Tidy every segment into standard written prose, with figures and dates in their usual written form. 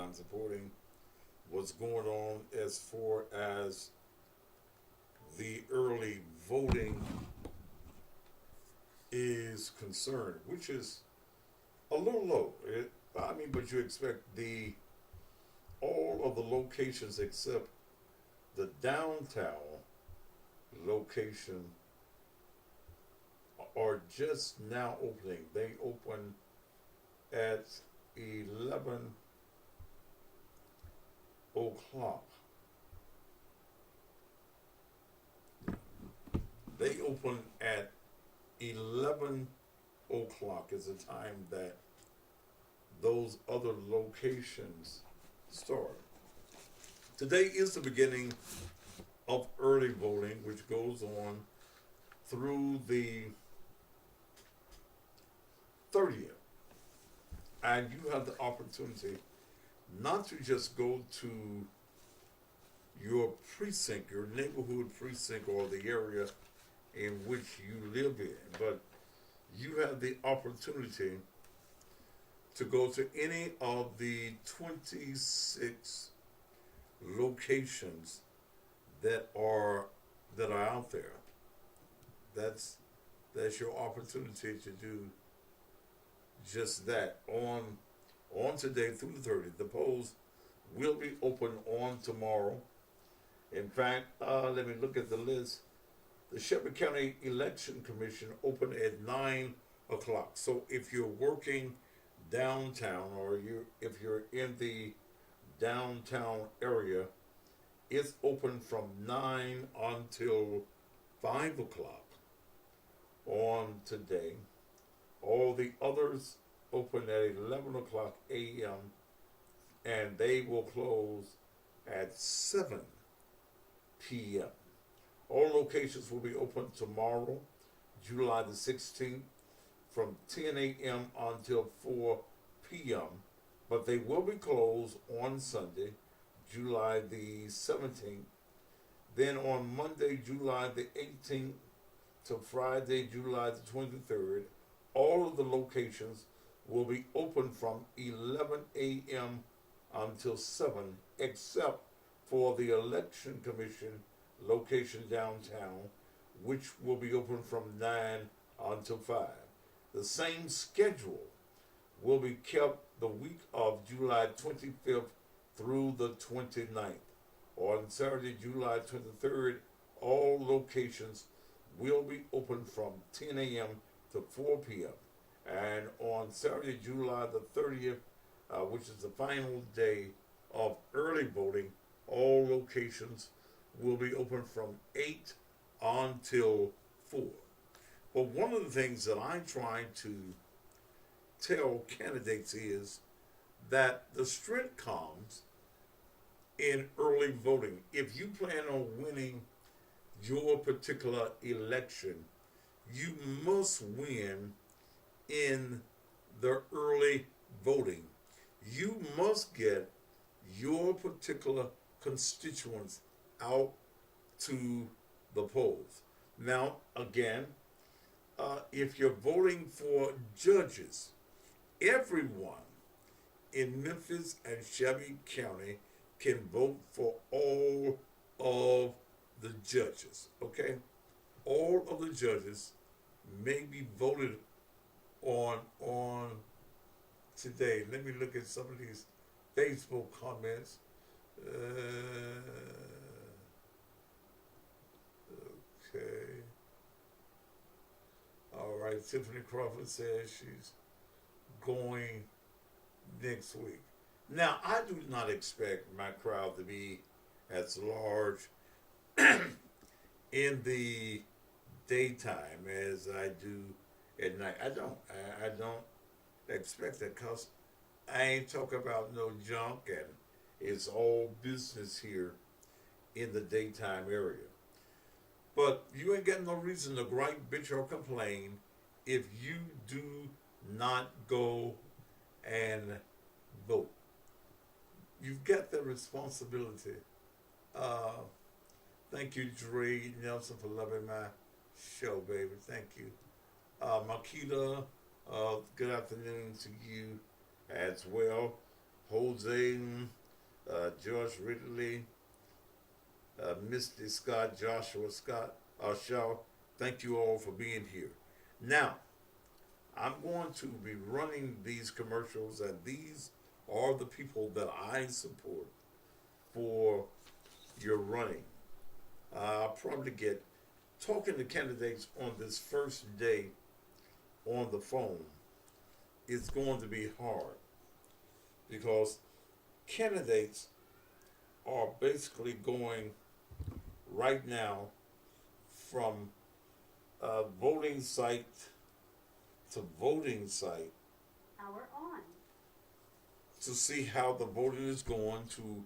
kinds of voting, what's going on as far as the early voting is concerned, which is a little low. But you expect the all of the locations except the downtown location are just now opening. They open at 11 o'clock. They open at 11 o'clock is the time that those other locations start. Today is the beginning of early voting, which goes on through the 30th. And you have the opportunity not to just go to your precinct, your neighborhood precinct, or the area in which you live in, but you have the opportunity to go to any of the 26 locations that are out there. That's your opportunity to do just that on today through the 30th. The polls will be open on tomorrow. In fact, let me look at the list. The Shelby County Election Commission opened at 9 o'clock. So if you're working downtown, or if you're in the downtown area, it's open from 9 until 5 o'clock on today. All the others open at 11 o'clock a.m. and they will close at 7 p.m. All locations will be open tomorrow, July the 16th, from 10 a.m. until 4 p.m. But they will be closed on Sunday, July the 17th. Then on Monday, July the 18th to Friday, July the 23rd, all of the locations will be open from 11 a.m. until 7, except for the Election Commission location downtown, which will be open from 9 until 5. The same schedule will be kept the week of July 25th through the 29th. On Saturday, July 23rd, all locations will be open from 10 a.m. to 4 p.m. And on Saturday, July the 30th, which is the final day of early voting, all locations will be open from 8 until 4. But one of the things that I try to tell candidates is that the strength comes in early voting. If you plan on winning your particular election, you must win in the early voting. You must get your particular constituents out to the polls. Now, again, if you're voting for judges, everyone in Memphis and Shelby County can vote for all of the judges, okay? All of the judges may be voted on today. Let me look at some of these Facebook comments. Okay. All right. Tiffany Crawford says she's going next week. Now, I do not expect my crowd to be as large in the daytime as I do at night. I don't expect that, because I ain't talking about no junk, and it's all business here in the daytime area. But you ain't got no reason to gripe, bitch, or complain if you do not go and vote. You've got the responsibility. Thank you, Dre Nelson, for loving my show, baby. Thank you. Makita, good afternoon to you as well. Jose, George Ridley, Misty Scott, Joshua Scott, Shaw. Thank you all for being here. Now, I'm going to be running these commercials, and these are the people that I support for your running. I'll probably get talking to candidates on this first day on the phone. It's going to be hard because candidates are basically going right now from voting site to voting site Hour on. to see how the voting is going, to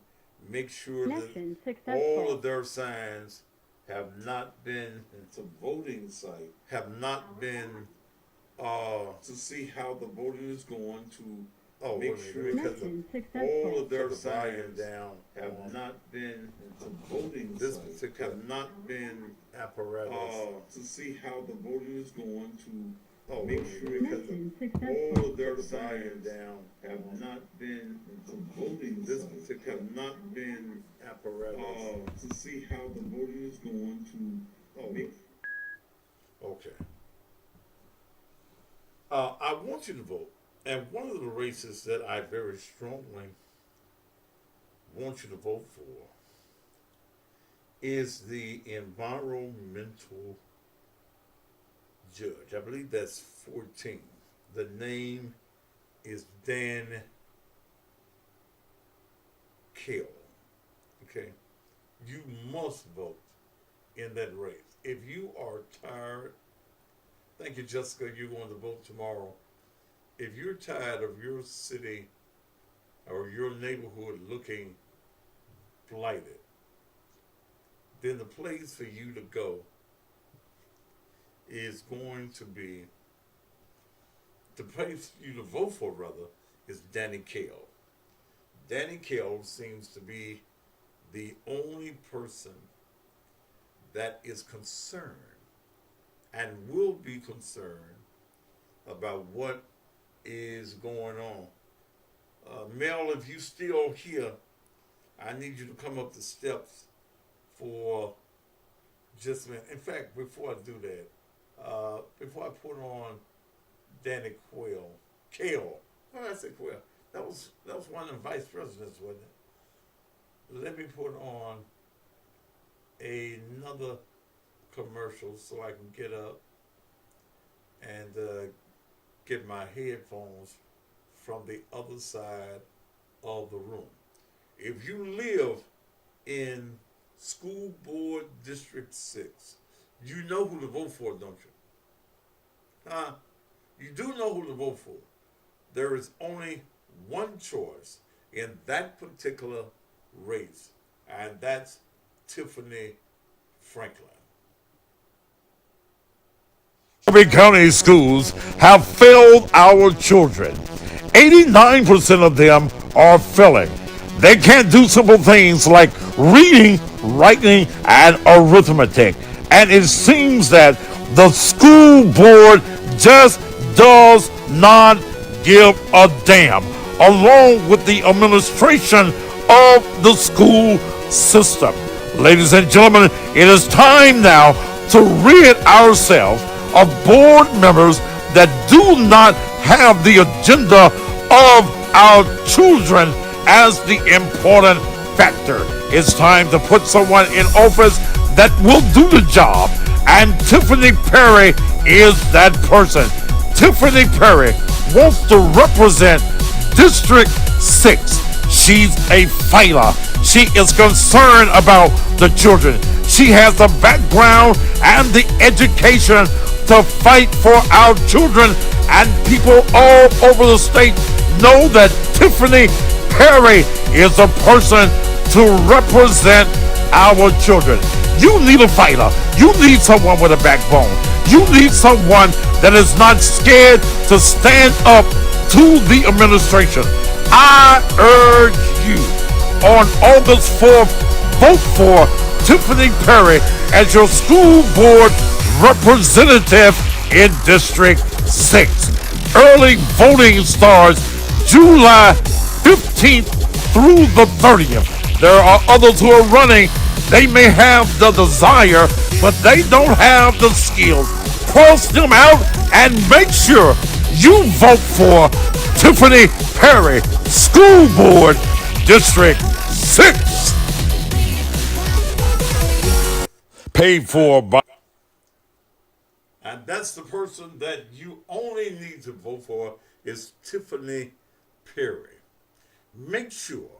make sure Connection that successful. all of their signs have not been to voting site, have not been to see how the voting is going, to make sure that all of their signs down have not been to voting this site, have not been apparatus to see how the voting is going, to make sure that all of their signs down have not been to voting this site, have not been apparatus to see how the voting is going, to make. Okay. I want you to vote. And one of the races that I very strongly want you to vote for is the environmental judge. I believe that's 14. The name is Dan Kale. Okay? You must vote in that race. If you are tired, thank you, Jessica, you're going to vote tomorrow. If you're tired of your city or your neighborhood looking blighted, then the place for you to go is going to be, the place for you to vote for, rather, is Danny Kale. Danny Kale seems to be the only person that is concerned and will be concerned about what is going on. Mel, if you still here, I need you to come up the steps for just a minute. In fact, before I do that, before I put on Danny Kale, why did I say Quayle? That was one of the vice presidents, wasn't it? Let me put on another commercial so I can get up and get my headphones from the other side of the room. If you live in School Board District 6, you know who to vote for, don't you? You do know who to vote for. There is only one choice in that particular race, and that's Tiffany Franklin. Shelby County schools have failed our children. 89% of them are failing. They can't do simple things like reading, writing, and arithmetic. And it seems that the school board just does not give a damn, along with the administration of the school system. Ladies and gentlemen, it is time now to rid ourselves of board members that do not have the agenda of our children as the important factor. It's time to put someone in office that will do the job, and Tiffany Perry is that person. Tiffany Perry wants to represent District 6. She's a fighter. She is concerned about the children. She has the background and the education to fight for our children, and people all over the state know that Tiffany Perry is a person to represent our children. You need a fighter. You need someone with a backbone. You need someone that is not scared to stand up to the administration. I urge you on August 4th, vote for Tiffany Perry as your school board representative in District 6. Early voting starts July 15th through the 30th. There are others who are running. They may have the desire, but they don't have the skills. Cross them out and make sure you vote for Tiffany Perry, School Board District 6. Paid for by. And that's the person that you only need to vote for is Tiffany Perry. Make sure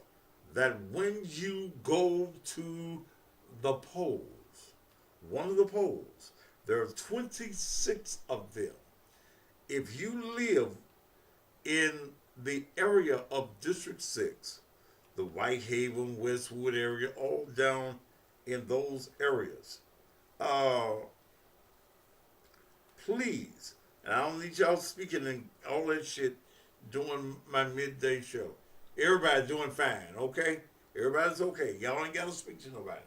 that when you go to the polls, one of the polls, there are 26 of them. If you live in the area of District 6, the Whitehaven, Westwood area, all down in those areas, please, and I don't need y'all speaking and all that shit doing my midday show. Everybody doing fine, okay? Everybody's okay. Y'all ain't got to speak to nobody.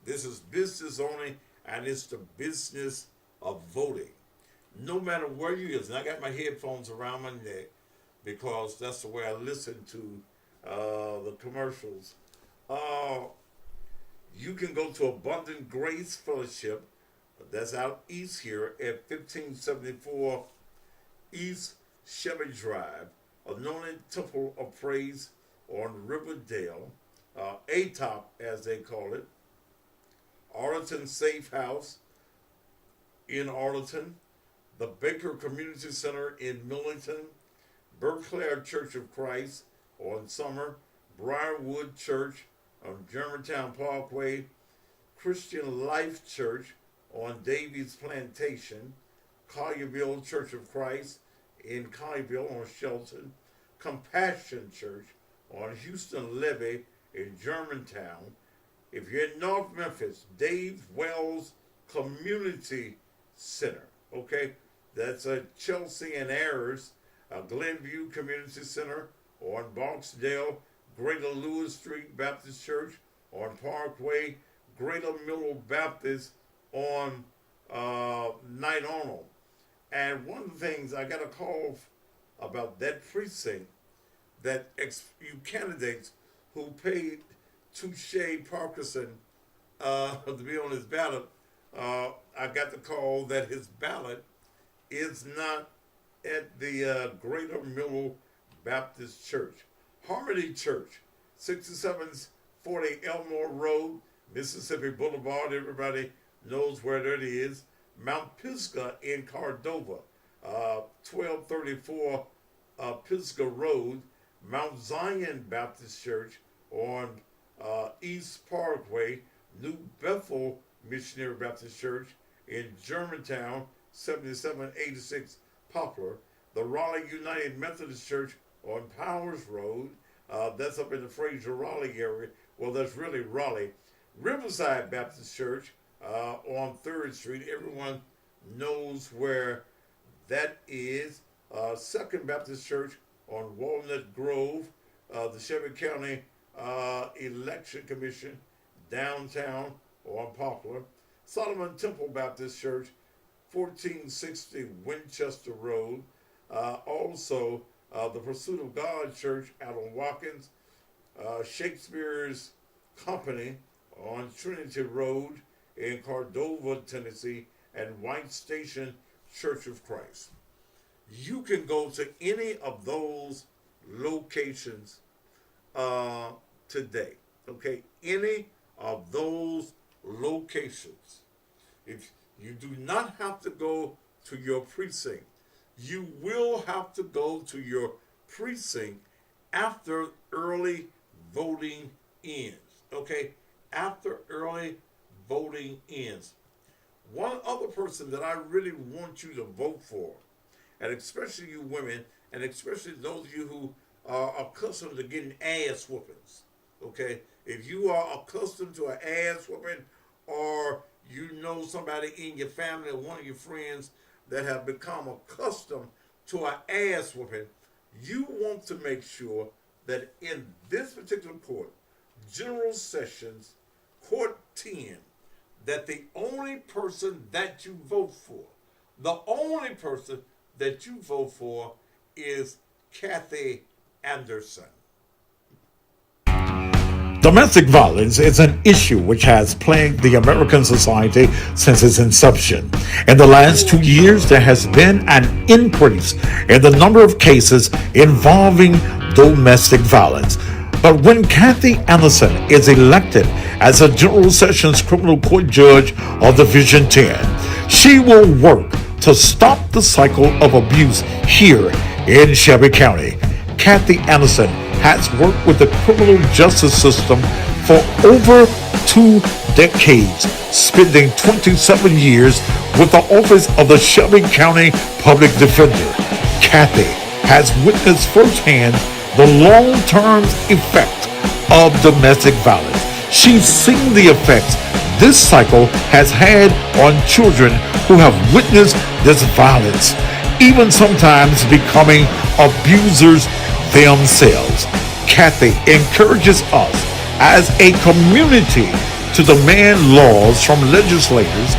This is business only, and it's the business of voting. No matter where you is, and I got my headphones around my neck because that's the way I listen to the commercials. You can go to Abundant Grace Fellowship. That's out east here at 1574 East Chevy Drive, Anointed Temple of Praise on Riverdale, ATOP as they call it, Arlington Safe House in Arlington, the Baker Community Center in Millington, Berkeley Church of Christ on Summer, Briarwood Church on Germantown Parkway, Christian Life Church on Davies Plantation, Collierville Church of Christ in Collierville on Shelton, Compassion Church on Houston Levee in Germantown. If you're in North Memphis, Dave Wells Community Center, okay? That's Chelsea and Ayers, Glenview Community Center on Barksdale, Greater Lewis Street Baptist Church on Parkway, Greater Middle Baptist on Night Arnold. And one of the things I got a call about that precinct, that you candidates who paid Touche Parkinson to be on his ballot, I got the call that his ballot is not at the Greater Middle Baptist Church. Harmony Church, 6740 Elmore Road, Mississippi Boulevard, everybody knows where that is. Mount Pisgah in Cordova, 1234 Pisgah Road. Mount Zion Baptist Church on East Parkway. New Bethel Missionary Baptist Church in Germantown, 7786 Poplar. The Raleigh United Methodist Church on Powers Road. That's up in the Fraser Raleigh area. Well, that's really Raleigh. Riverside Baptist Church on 3rd Street. Everyone knows where that is. Second Baptist Church on Walnut Grove. The Shelby County Election Commission downtown on Poplar. Solomon Temple Baptist Church, 1460 Winchester Road. Also, the Pursuit of God Church out on Watkins. Shakespeare's Company on Trinity Road in Cordova, Tennessee, and White Station Church of Christ. You can go to any of those locations today. Okay, any of those locations. If you do not have to go to your precinct, you will have to go to your precinct after early voting ends. Okay, after early voting ends. One other person that I really want you to vote for, and especially you women, and especially those of you who are accustomed to getting ass whoopings, okay? If you are accustomed to an ass whooping, or you know somebody in your family or one of your friends that have become accustomed to an ass whooping, you want to make sure that in this particular court, General Sessions, Court 10, that the only person that you vote for, the only person that you vote for is Kathy Anderson. Domestic violence is an issue which has plagued the American society since its inception. In the last 2 years, there has been an increase in the number of cases involving domestic violence. But when Kathy Anderson is elected as a General Sessions Criminal Court Judge of Division 10, she will work to stop the cycle of abuse here in Shelby County. Kathy Anderson has worked with the criminal justice system for over 2 decades, spending 27 years with the Office of the Shelby County Public Defender. Kathy has witnessed firsthand the long-term effect of domestic violence. She's seen the effects this cycle has had on children who have witnessed this violence, even sometimes becoming abusers themselves. Kathy encourages us as a community to demand laws from legislators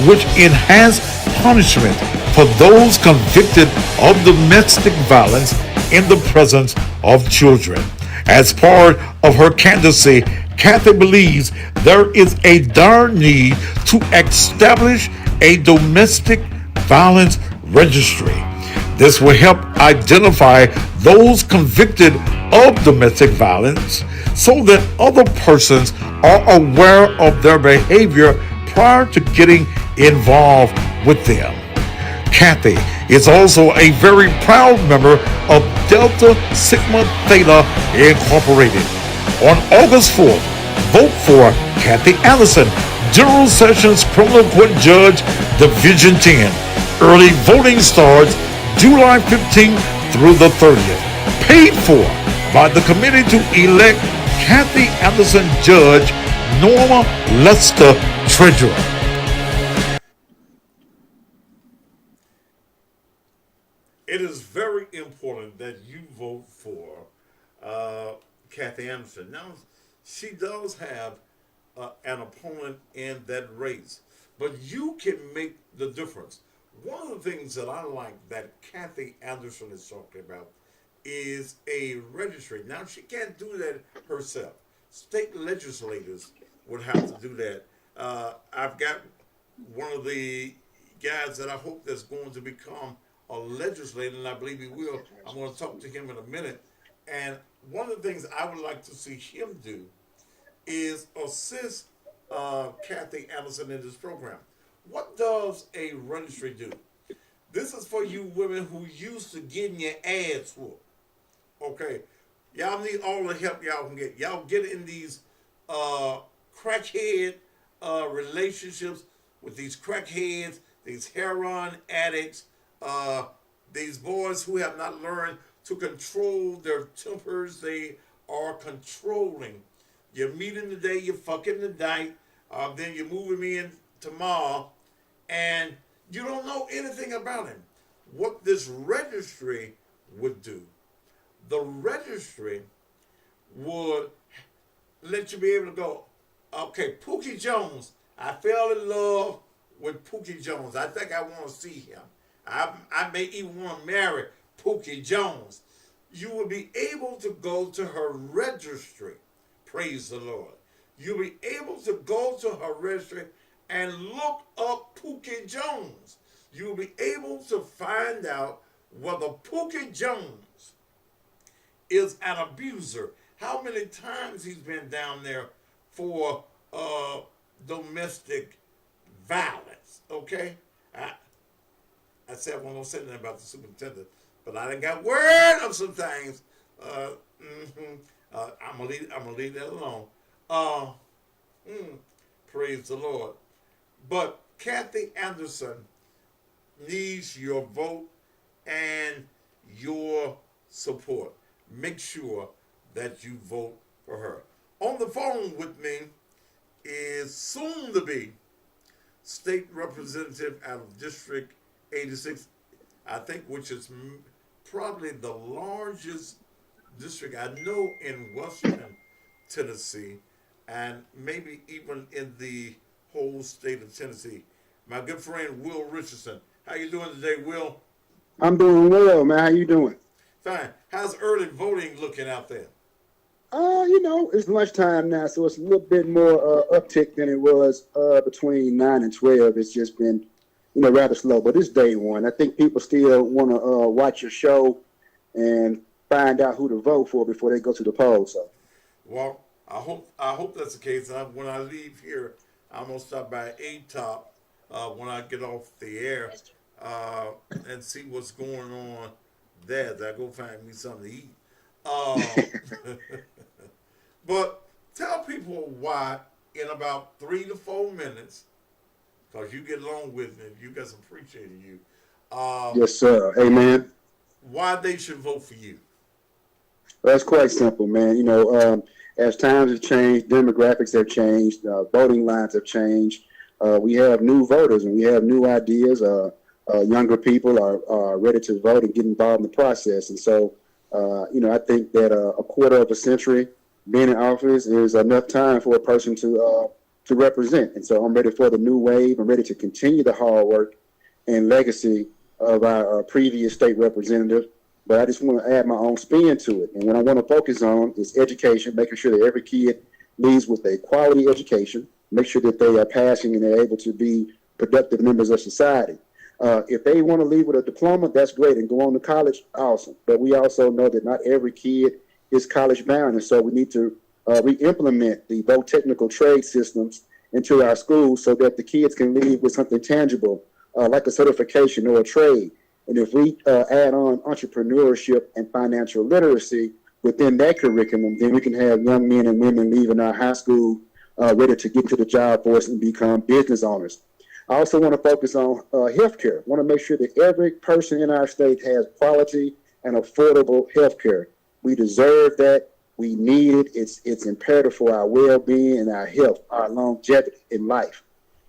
which enhance punishment for those convicted of domestic violence in the presence of children. As part of her candidacy, Kathy believes there is a dire need to establish a domestic violence registry. This will help identify those convicted of domestic violence so that other persons are aware of their behavior prior to getting involved with them. Kathy is also a very proud member of Delta Sigma Theta Incorporated. On August 4th, vote for Kathy Anderson, General Sessions Criminal Court Judge, Division 10. Early voting starts July 15th through the 30th. Paid for by the committee to elect Kathy Anderson Judge, Norma Lester Treasurer. It is very important that you vote for Kathy Anderson. Now, she does have an opponent in that race, but you can make the difference. One of the things that I like that Kathy Anderson is talking about is a registry. Now, she can't do that herself. State legislators would have to do that. I've got one of the guys that I hope that's going to become a legislator, and I believe he will. I'm going to talk to him in a minute. And one of the things I would like to see him do is assist Kathy Anderson in this program. What does a registry do? This is for you women who used to getting your ass whooped. Okay, y'all need all the help y'all can get. Y'all get in these crackhead relationships with these crackheads, these heroin addicts, these boys who have not learned to control their tempers. They are controlling. You meet him today, you fucking tonight, then you're moving me in tomorrow, and you don't know anything about him. What this registry would do, the registry would let you be able to go, okay, Pookie Jones, I fell in love with Pookie Jones. I think I want to see him. I may even want to marry Pookie Jones. You will be able to go to her registry. Praise the Lord. You'll be able to go to her registry and look up Pookie Jones. You'll be able to find out whether Pookie Jones is an abuser. How many times he's been down there for domestic violence. Okay? I said I wasn't going to say anything about the superintendent, but I done got word of some things. I'm gonna leave that alone. Praise the Lord. But Kathy Anderson needs your vote and your support. Make sure that you vote for her. On the phone with me is soon to be state representative out of District 86, I think, which is probably the largest district I know in Western Tennessee, and maybe even in the whole state of Tennessee. My good friend Will Richardson. How you doing today, Will? I'm doing well, man. How you doing? Fine. How's early voting looking out there? It's lunchtime now, so it's a little bit more uptick than it was between 9 and 12. It's just been, rather slow. But it's day one. I think people still want to watch your show and find out who to vote for before they go to the polls. So, Well, I hope that's the case. When I leave here, I'm gonna stop by A Top when I get off the air uh, and see what's going on there. That I go find me something to eat. Uh, but tell people why in about 3 to 4 minutes, because you get along with me. You guys appreciating you. Uh, yes, sir. Amen. why they should vote for you. Well, that's quite simple, man. As times have changed, demographics have changed, voting lines have changed. We have new voters and we have new ideas. Younger people are ready to vote and get involved in the process. And so, I think that a quarter of a century being in office is enough time for a person to represent. And so I'm ready for the new wave. I'm ready to continue the hard work and legacy of our previous state representative, but I just want to add my own spin to it. And what I want to focus on is education, making sure that every kid leaves with a quality education, make sure that they are passing and they're able to be productive members of society. If they want to leave with a diploma, that's great, and go on to college, awesome. But we also know that not every kid is college bound, and so we need to re-implement the both technical trade systems into our schools so that the kids can leave with something tangible, like a certification or a trade. And if we add on entrepreneurship and financial literacy within that curriculum, then we can have young men and women leaving our high school ready to get to the job force and become business owners. I also want to focus on healthcare. I want to make sure that every person in our state has quality and affordable healthcare. We deserve that. We need it. It's imperative for our well-being and our health, our longevity in life.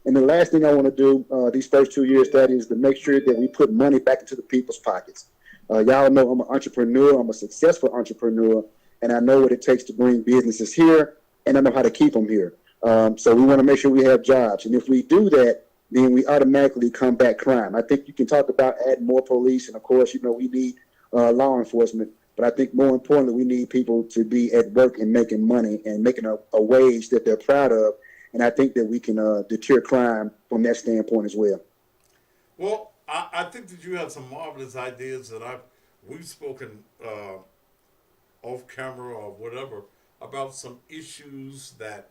And the last thing I want to do these first 2 years, that is to make sure that we put money back into the people's pockets. Y'all know I'm an entrepreneur. I'm a successful entrepreneur, and I know what it takes to bring businesses here, and I know how to keep them here. So we want to make sure we have jobs. And if we do that, then we automatically combat crime. I think you can talk about adding more police, and of course, we need law enforcement. But I think more importantly, we need people to be at work and making money and making a wage that they're proud of. And I think that we can deter crime from that standpoint as well. Well, I think that you have some marvelous ideas that we've spoken off camera or whatever about some issues that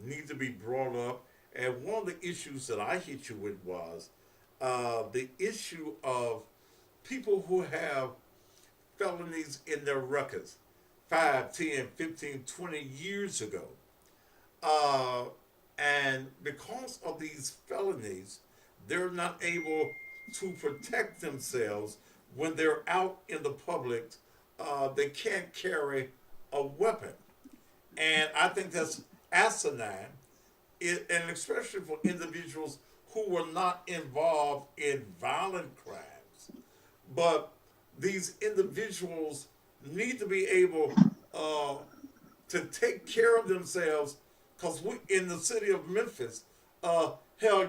need to be brought up. And one of the issues that I hit you with was the issue of people who have felonies in their records 5, 10, 15, 20 years ago. Uh, and because of these felonies, they're not able to protect themselves when they're out in the public. They can't carry a weapon. And I think that's asinine, and especially for individuals who were not involved in violent crimes. But these individuals need to be able to take care of themselves, because we in the city of Memphis, hell,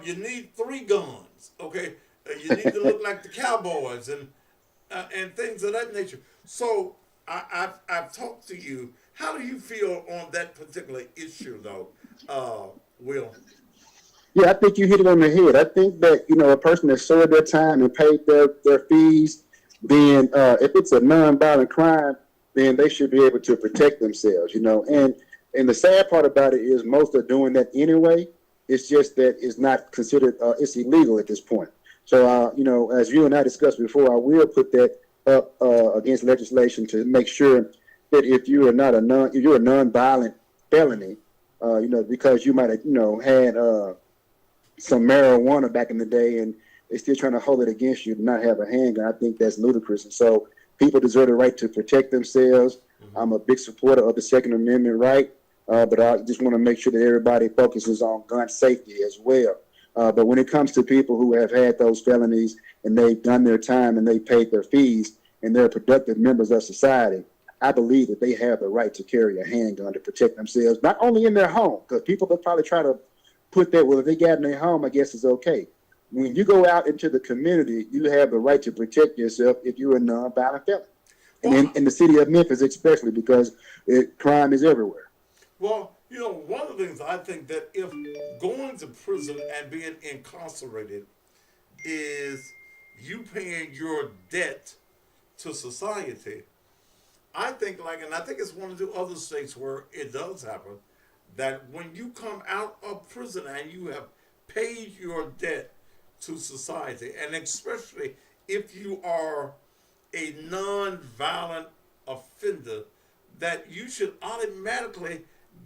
you need 3 guns. Okay, you need to look like the cowboys and things of that nature. So I've talked to you. How do you feel on that particular issue, though, Will? Yeah, I think you hit it on the head. I think that, a person that served their time and paid their fees, then if it's a nonviolent crime, then they should be able to protect themselves, And the sad part about it is most are doing that anyway. It's just that it's not considered, it's illegal at this point. So, as you and I discussed before, I will put that up against legislation to make sure that if you are not if you're a nonviolent felony, because you might have, had some marijuana back in the day and they're still trying to hold it against you to not have a handgun. I think that's ludicrous. And so people deserve the right to protect themselves. Mm-hmm. I'm a big supporter of the Second Amendment right, but I just want to make sure that everybody focuses on gun safety as well. But when it comes to people who have had those felonies and they've done their time and they paid their fees and they're productive members of society, I believe that they have the right to carry a handgun to protect themselves, not only in their home, because people will probably try to put that, well, if they got in their home, I guess it's okay. When you go out into the community, you have the right to protect yourself if you're a nonviolent felon. and in the city of Memphis especially, because crime is everywhere. Well, one of the things I think that if going to prison and being incarcerated is you paying your debt to society, I think and I think it's one of the other states where it does happen, that when you come out of prison and you have paid your debt to society, and especially if you are a non-violent offender, that you should automatically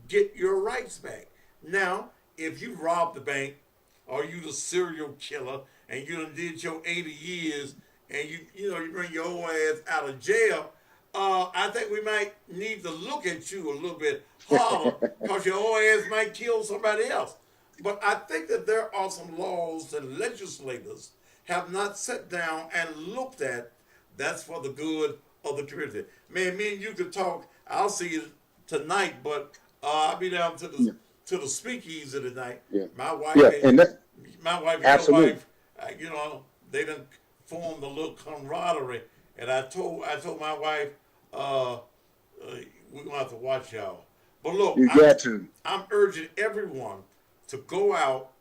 get your rights back. Now, if you robbed the bank or you the serial killer and you done did your 80 years and you bring your old ass out of jail, I think we might need to look at you a little bit harder because your old ass might kill somebody else. But I think that there are some laws that legislators have not sat down and looked at that's for the good of the community. Man, me and you could talk. I'll see you tonight, but I'll be down to the speakeasy tonight. Yeah. My wife, Yeah, and that, my wife, and absolutely. your wife, they done formed a little camaraderie, and I told my wife, we're gonna have to watch y'all. But look, You got to. I'm urging everyone to go out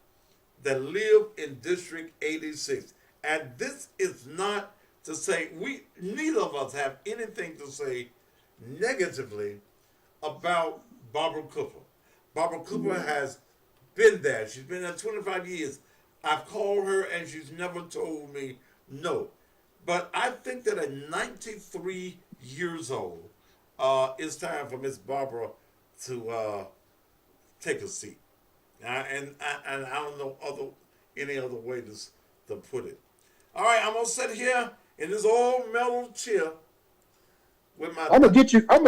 that live in District 86, and this is not to say neither of us have anything to say negatively about Barbara Cooper. Barbara Cooper has been there. She's been there 25 years. I've called her and she's never told me no. But I think that at 93 years old, it's time for Miss Barbara to take a seat. And I don't know any other way to put it. All right, I'm gonna sit here in this old metal chair with my. I'm gonna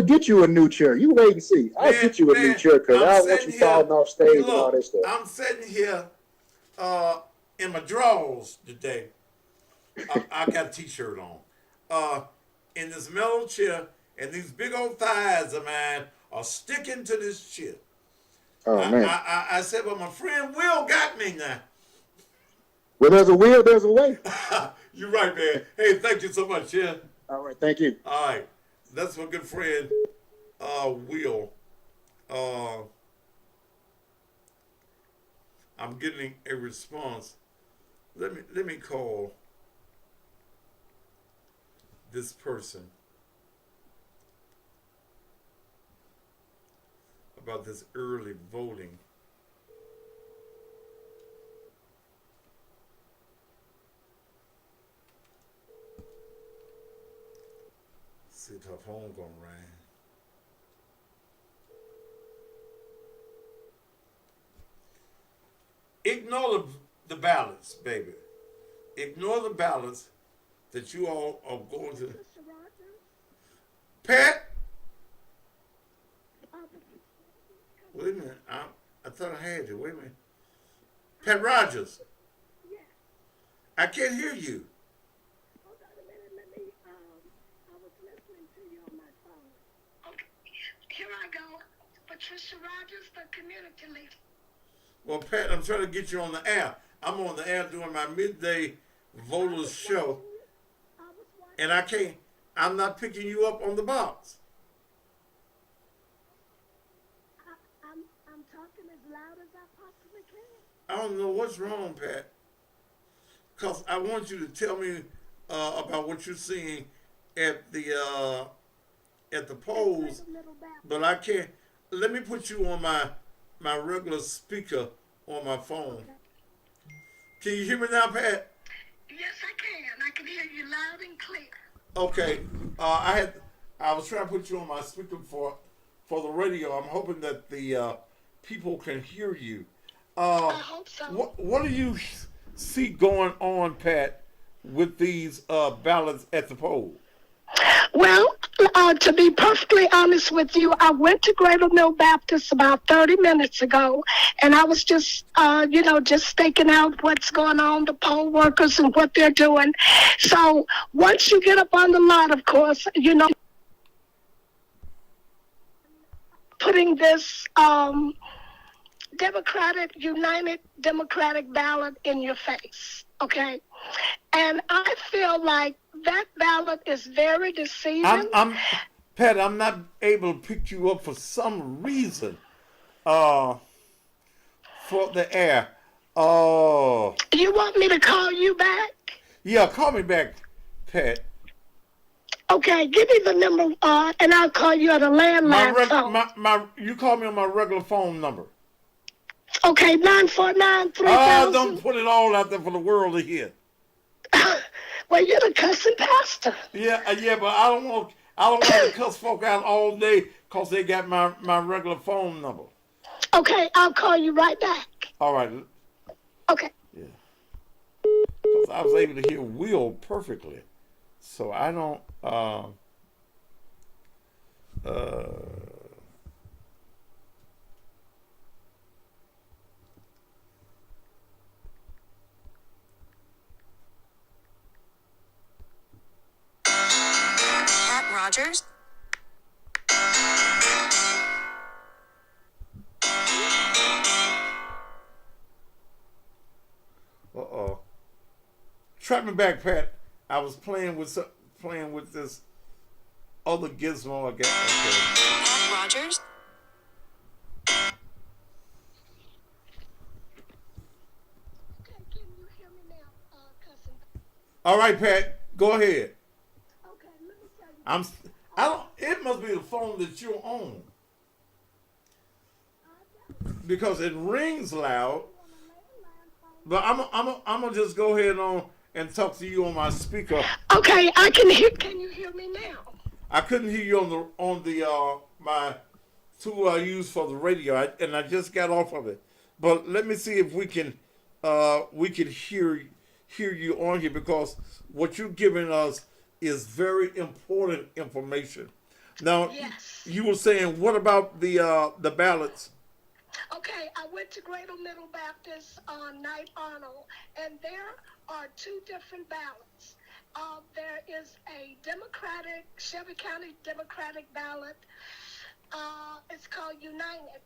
get you a new chair. You wait and see. I'll get you a new chair because I don't want you falling off stage and all that stuff. I'm sitting here in my drawers today. I got a t-shirt on. In this metal chair, and these big old thighs of mine are sticking to this chair. Oh man! I said, but my friend Will got me now. Well, there's a will, there's a way. You're right, man. Hey, thank you so much. Yeah. All right, thank you. All right, that's my good friend Will. I'm getting a response. Let me call this person about this early voting. See if her phone gonna ring. Ignore the ballots, baby. Ignore the ballots that you all are going to. Pat? Wait a minute. I thought I had you. Wait a minute. Pat Rogers. I can't hear you. Hold on a minute. Let me, I was listening to you on my phone. Okay, here I go. Patricia Rogers, the community leader. Well, Pat, I'm trying to get you on the air. I'm on the air doing my midday voters show, and I'm not picking you up on the box. I'm talking as loud as I possibly can. I don't know what's wrong, Pat. Because I want you to tell me about what you're seeing at the polls, but I can't. Let me put you on my regular speaker on my phone. Can you hear me now, Pat? Yes, I can. I can hear you loud and clear. Okay. I was trying to put you on my speaker for the radio. I'm hoping that the people can hear you. I hope so. What do you see going on, Pat, with these ballots at the poll? Well, to be perfectly honest with you, I went to Greater Mill Baptist about 30 minutes ago, and I was just, just staking out what's going on, the poll workers and what they're doing. So once you get up on the lot, of course, putting this United Democratic ballot in your face, okay? And I feel like that ballot is very deceiving. Pat, I'm not able to pick you up for some reason. For the air. Oh. You want me to call you back? Yeah, call me back, Pat. Okay, give me the number, and I'll call you on a landline phone. You call me on my regular phone number. Okay, 949-3000. Oh, don't put it all out there for the world to hear. Well, you're the cussing pastor. Yeah, but I don't want to cuss folk out all day because they got my regular phone number. Okay, I'll call you right back. All right. Okay. Yeah. Because I was able to hear Will perfectly. So I don't... Pat Rogers? Uh-oh. Track me back, Pat. I was playing with this other gizmo, I guess. Okay. Pat Rogers? Okay, can you hear me now, cousin? All right, Pat. Go ahead. Okay, let me tell you. It must be the phone that you're on. Because it rings loud. But I'm gonna just go ahead and talk to you on my speaker. Okay, I can hear. Can you hear me now? I couldn't hear you on the my tool I use for the radio, and I just got off of it. But let me see if we can hear you on here, because what you're giving us is very important information. Now, Yes. you were saying, what about the ballots? Okay, I went to Greater Middle Baptist on Knight Arnold, and there are two different ballots. There is a Shelby County Democratic ballot. It's called United,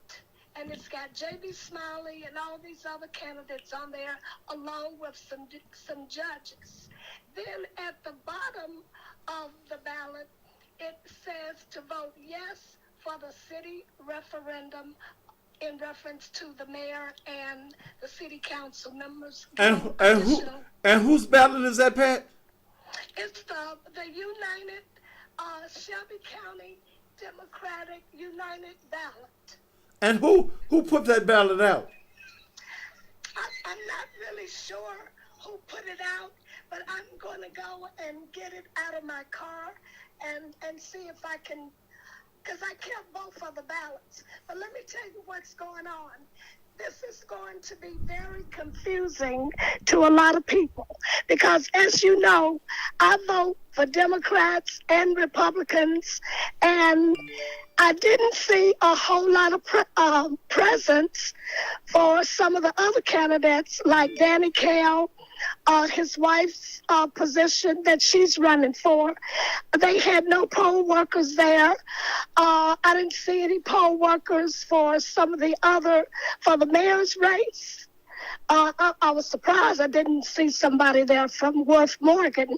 and it's got J.B. Smiley and all these other candidates on there, along with some judges. Then at the bottom of the ballot, it says to vote yes for the city referendum in reference to the mayor and the city council members. And whose ballot is that, Pat? It's the United Shelby County Democratic United ballot. And who put that ballot out? I'm not really sure who put it out, but I'm going to go and get it out of my car and see if I can, because I kept both of the ballots. But let me tell you what's going on. This is going to be very confusing to a lot of people because, as you know, I vote for Democrats and Republicans, and I didn't see a whole lot of presence for some of the other candidates like Danny Kale, his wife's position that she's running for. They had no poll workers there. I didn't see any poll workers for for the mayor's race. I was surprised I didn't see somebody there from Worth Morgan.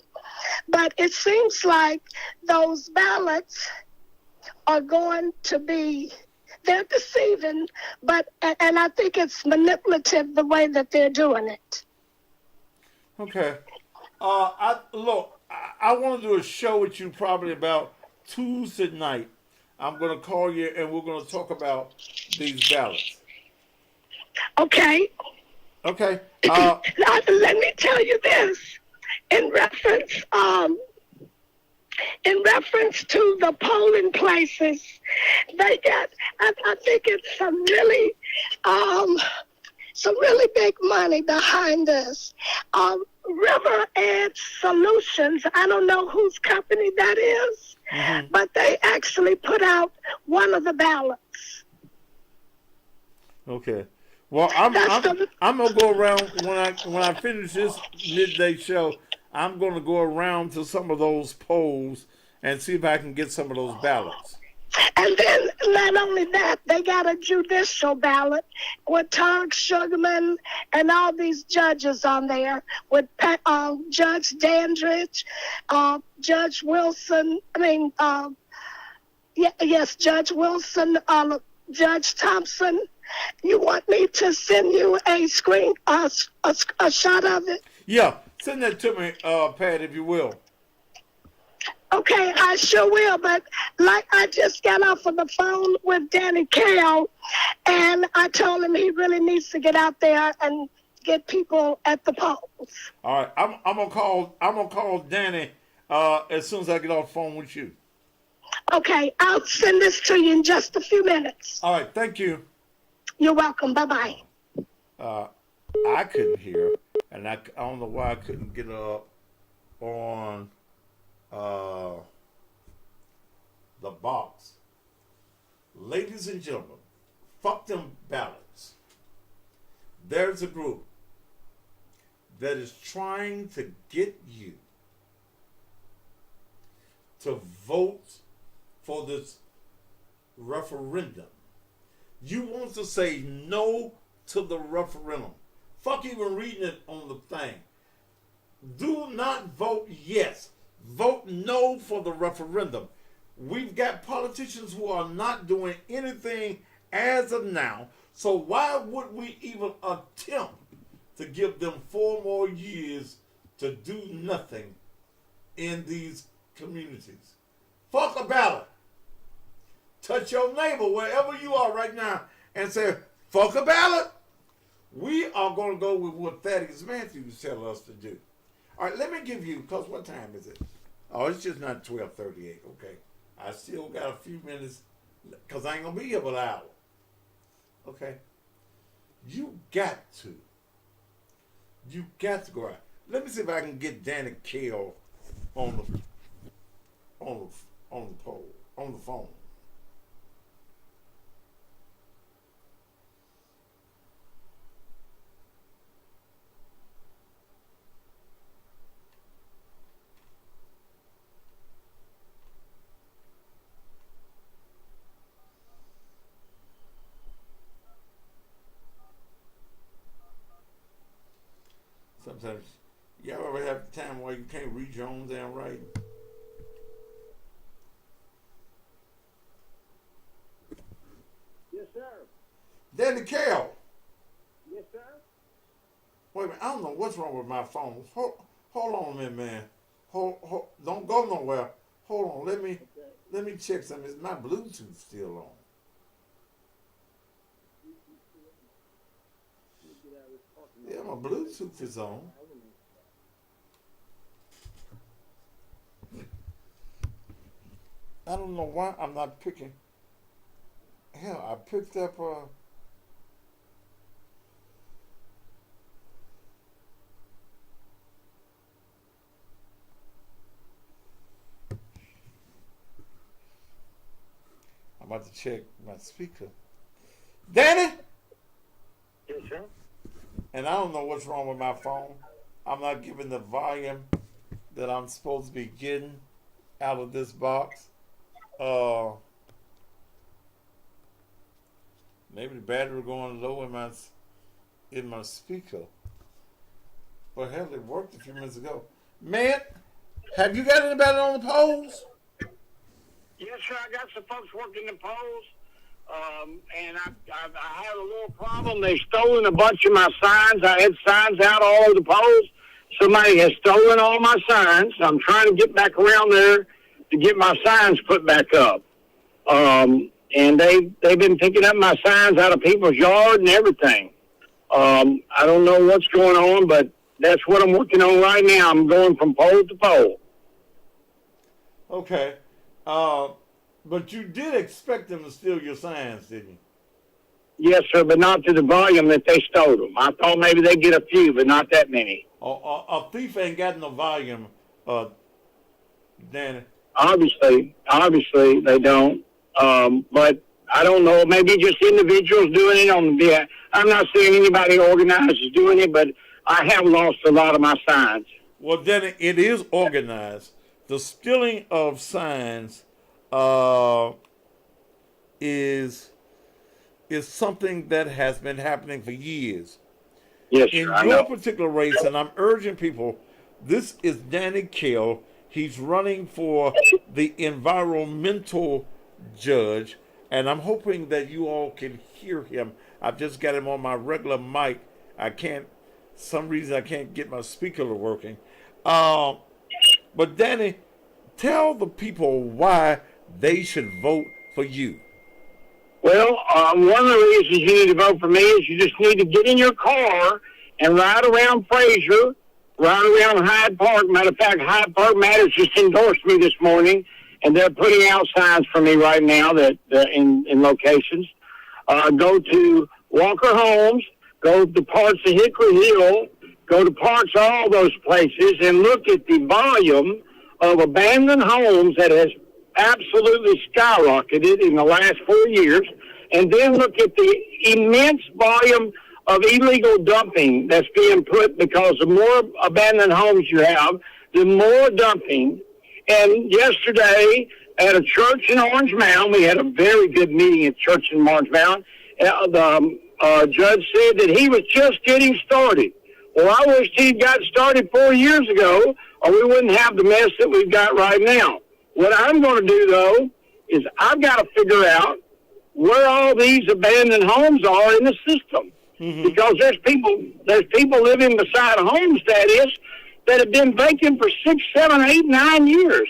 But it seems like those ballots are going to be, they're deceiving, and I think it's manipulative the way that they're doing it. Okay. I want to do a show with you probably about Tuesday night. I'm going to call you and we're going to talk about these ballots. Okay. Okay. Let me tell you this in reference to the polling places. They got, I think it's some really big money behind this. River Edge Solutions, I don't know whose company that is, but they actually put out one of the ballots. Okay. Well, I'm gonna go around when I finish this midday show. I'm gonna go around to some of those polls and see if I can get some of those ballots. And then, not only that, they got a judicial ballot with Tarek Sugarman and all these judges on there, with Judge Dandridge, Judge Wilson. Yes, Judge Wilson, Judge Thompson. You want me to send you a a shot of it? Yeah, send that to me, Pat, if you will. Okay, I sure will. But like, I just got off of the phone with Danny Kale, and I told him he really needs to get out there and get people at the polls. All right, I'm gonna call Danny as soon as I get off the phone with you. Okay, I'll send this to you in just a few minutes. All right, thank you. You're welcome. Bye-bye. I couldn't hear, and I don't know why I couldn't get up on the box. Ladies and gentlemen, fuck them ballots. There's a group that is trying to get you to vote for this referendum. You want to say no to the referendum. Fuck even reading it on the thing. Do not vote yes. Vote no for the referendum. We've got politicians who are not doing anything as of now. So why would we even attempt to give them 4 more years to do nothing in these communities? Fuck a ballot. Touch your neighbor wherever you are right now and say, fuck a ballot. We are going to go with what Thaddeus Matthews tells us to do. All right, let me give you, because what time is it? Oh, it's just not 12:38. Okay. I still got a few minutes because I ain't going to be here for an hour. Okay. You got to go out. Let me see if I can get Danny Kale on the phone. Sometimes, y'all ever have a time where you can't read your own damn writing? Yes, sir. Danny Kale. Yes, sir. Wait a minute, I don't know what's wrong with my phone. Hold on a minute, man. Hold, don't go nowhere. Hold on, let me check something. Is my Bluetooth still on? Yeah, my Bluetooth is on. I don't know why I'm not picking. Hell, I picked up I'm about to check my speaker. Danny? Yes, sir. And I don't know what's wrong with my phone. I'm not getting the volume that I'm supposed to be getting out of this box. Maybe the battery going low in my speaker. But hell, it worked a few minutes ago. Man, have you got anybody on the polls? Yes, sir. I got some folks working the polls. And I had a little problem. They stolen a bunch of my signs. I had signs out all over the polls. Somebody has stolen all my signs. I'm trying to get back around there to get my signs put back up. And they've been picking up my signs out of people's yard and everything. I don't know what's going on, but that's what I'm working on right now. I'm going from poll to poll. Okay. But you did expect them to steal your signs, didn't you? Yes, sir, but not to the volume that they stole them. I thought maybe they'd get a few, but not that many. A thief ain't got no volume, Danny. Obviously, they don't. But I don't know. Maybe just individuals doing it on the. I'm not saying anybody organized is doing it, but I have lost a lot of my signs. Well, Danny, it is organized. The stealing of signs is something that has been happening for years. Yes, In sir, I your know. particular race, and I'm urging people, this is Danny Kale. He's running for the environmental judge, and I'm hoping that you all can hear him. I've just got him on my regular mic. I can't, some reason I can't get my speaker working. But Danny, tell the people why they should vote for you. Well, one of the reasons you need to vote for me is you just need to get in your car and ride around Fraser, ride around Hyde Park. Matter of fact, Hyde Park Matters just endorsed me this morning, and they're putting out signs for me right now that in locations. Go to Walker Homes, go to parts of Hickory Hill, go to parts of all those places, and look at the volume of abandoned homes that has absolutely skyrocketed in the last 4 years, and then look at the immense volume of illegal dumping that's being put because the more abandoned homes you have, the more dumping. And yesterday at a church in Orange Mound, we had a very good meeting at church in Orange Mound. The judge said that he was just getting started. Well, I wish he'd got started 4 years ago, or we wouldn't have the mess that we've got right now. What I'm going to do, though, is I've got to figure out where all these abandoned homes are in the system. Mm-hmm. Because there's people living beside homes, that is, that have been vacant for 6, 7, 8, 9 years.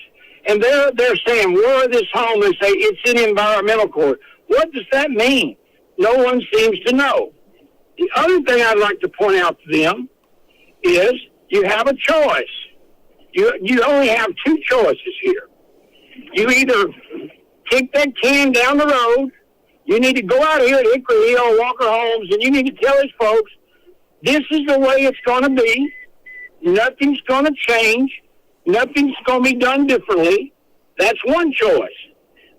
And they're saying, where is this home? They say, it's in environmental court. What does that mean? No one seems to know. The other thing I'd like to point out to them is you have a choice. You only have two choices here. You either kick that can down the road, you need to go out here at Hickory Hill, Walker Homes, and you need to tell these folks, this is the way it's going to be. Nothing's going to change. Nothing's going to be done differently. That's one choice.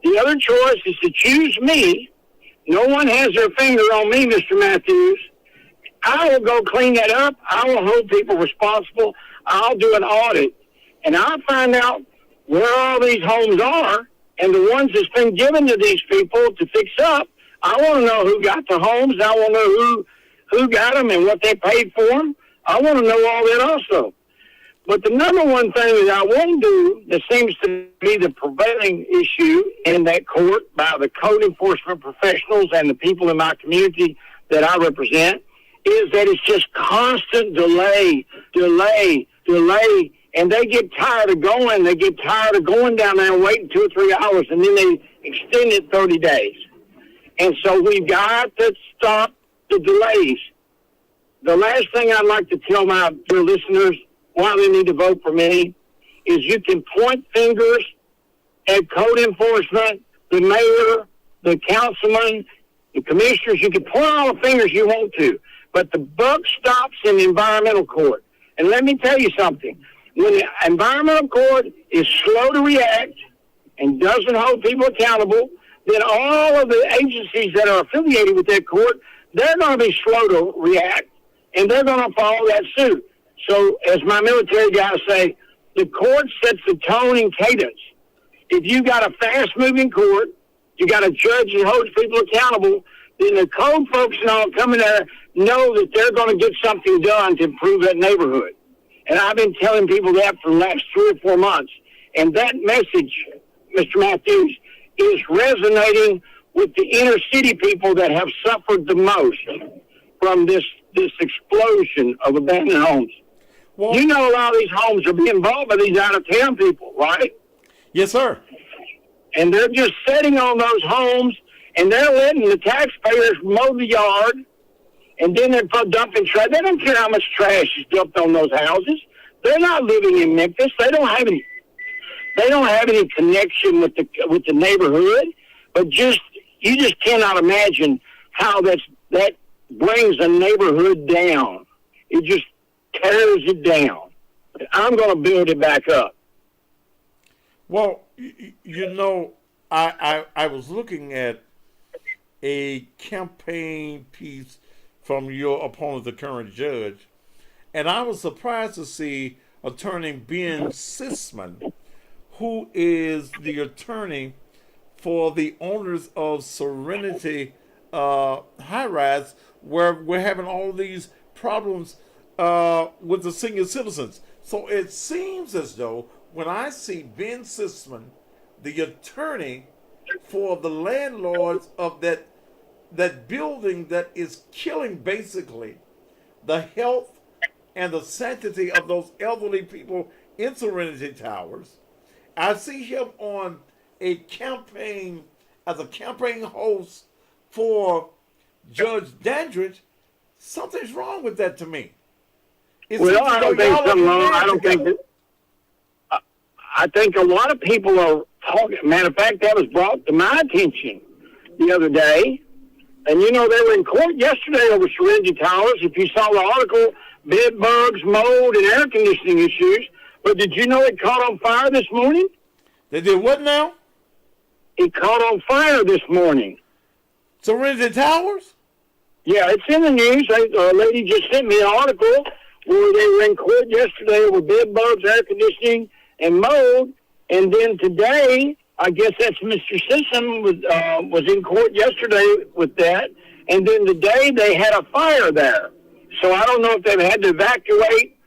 The other choice is to choose me. No one has their finger on me, Mr. Matthews. I will go clean that up. I will hold people responsible. I'll do an audit. And I'll find out where all these homes are, and the ones that's been given to these people to fix up. I want to know who got the homes. I want to know who got them and what they paid for them. I want to know all that also. But the number one thing that I won't do that seems to be the prevailing issue in that court by the code enforcement professionals and the people in my community that I represent is that it's just constant delay. And they get tired of going. They get tired of going down there and waiting 2 or 3 hours, and then they extend it 30 days. And so we've got to stop the delays. The last thing I'd like to tell my dear listeners why they need to vote for me is you can point fingers at code enforcement, the mayor, the councilman, the commissioners. You can point all the fingers you want to, but the buck stops in the environmental court. And let me tell you something. When the environmental court is slow to react and doesn't hold people accountable, then all of the agencies that are affiliated with that court, they're going to be slow to react, and they're going to follow that suit. So, as my military guys say, the court sets the tone and cadence. If you got a fast-moving court, you got a judge that holds people accountable, then the code folks and all coming there know that they're going to get something done to improve that neighborhood. And I've been telling people that for the last 3 or 4 months. And that message, Mr. Matthews, is resonating with the inner city people that have suffered the most from this explosion of abandoned homes. Well, you know a lot of these homes are being bought by these out-of-town people, right? Yes, sir. And they're just sitting on those homes, and they're letting the taxpayers mow the yard, and then they're dumping trash. They don't care how much trash is dumped on those houses. They're not living in Memphis. They don't have any connection with the neighborhood. But you just cannot imagine how that brings a neighborhood down. It just tears it down. I'm going to build it back up. Well, you know, I was looking at a campaign piece from your opponent, the current judge, and I was surprised to see Attorney Ben Sisman, who is the attorney for the owners of Serenity High Rise, where we're having all these problems with the senior citizens. So it seems as though when I see Ben Sisman, the attorney for the landlords of that building that is killing basically the health and the sanctity of those elderly people in Serenity Towers, I see him on a campaign as a campaign host for Judge Dandridge. Something's wrong with that to me. Well, I don't think something wrong. I don't think that. I think a lot of people are talking. Matter of fact, that was brought to my attention the other day. And, you know, they were in court yesterday over Serenity Towers. If you saw the article, bed bugs, mold, and air conditioning issues. But did you know it caught on fire this morning? They did what now? It caught on fire this morning. Serenity Towers? Yeah, it's in the news. A lady just sent me an article where they were in court yesterday over bed bugs, air conditioning, and mold. And then today, I guess that's Mr. Simpson was in court yesterday with that. And then today they had a fire there. So I don't know if they've had to evacuate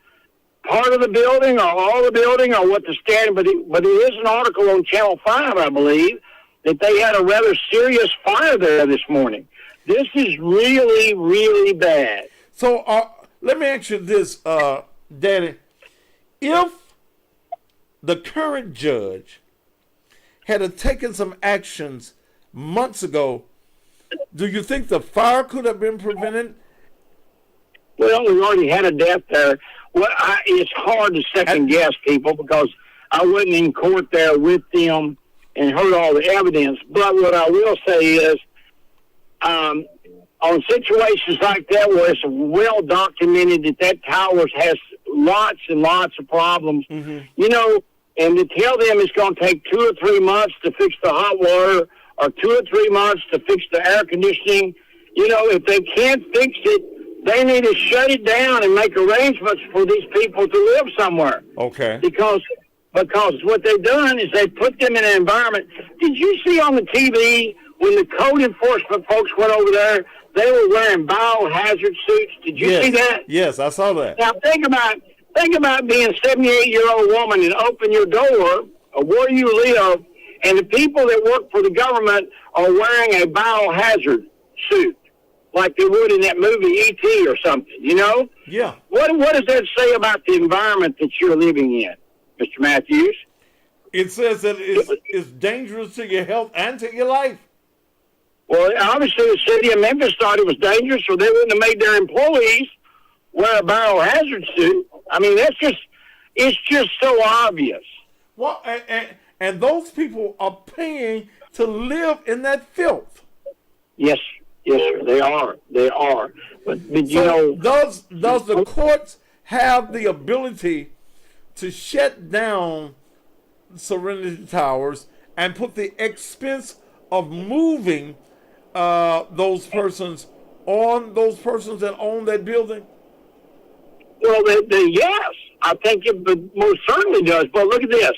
part of the building or all the building or what the stand. But there is an article on Channel 5, I believe, that they had a rather serious fire there this morning. This is really, really bad. So let me ask you this, Daddy. If the current judge had taken some actions months ago, do you think the fire could have been prevented? Well, we already had a death there. Well, it's hard to second guess people because I wasn't in court there with them and heard all the evidence. But what I will say is, on situations like that where it's well documented that towers has lots and lots of problems, you know, and to tell them it's going to take 2 or 3 months to fix the hot water or 2 or 3 months to fix the air conditioning, you know, if they can't fix it, they need to shut it down and make arrangements for these people to live somewhere. Okay. Because what they've done is they put them in an environment. Did you see on the TV when the code enforcement folks went over there, they were wearing biohazard suits? Did you see that? Yes, I saw that. Now think about being a 78-year-old woman and open your door of where you live, and the people that work for the government are wearing a biohazard suit, like they would in that movie E.T. or something, you know? Yeah. What does that say about the environment that you're living in, Mr. Matthews? It says that it's dangerous to your health and to your life. Well, obviously the city of Memphis thought it was dangerous, so they wouldn't have made their employees wear a biohazard suit. I mean, it's just so obvious. Well, and those people are paying to live in that filth. Yes, sir, they are. But you know, does the courts have the ability to shut down Serenity Towers and put the expense of moving those persons on those persons that own that building? Well, yes, I think it most certainly does. But look at this.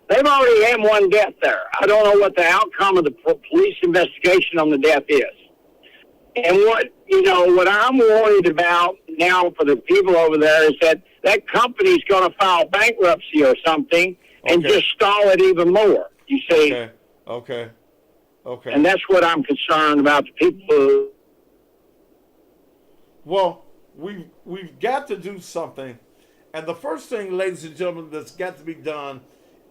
They've already had one death there. I don't know what the outcome of the police investigation on the death is. And what I'm worried about now for the people over there is that company's going to file bankruptcy or something and just stall it even more. You see? Okay. And that's what I'm concerned about, the people. Well, we've got to do something. And the first thing, ladies and gentlemen, that's got to be done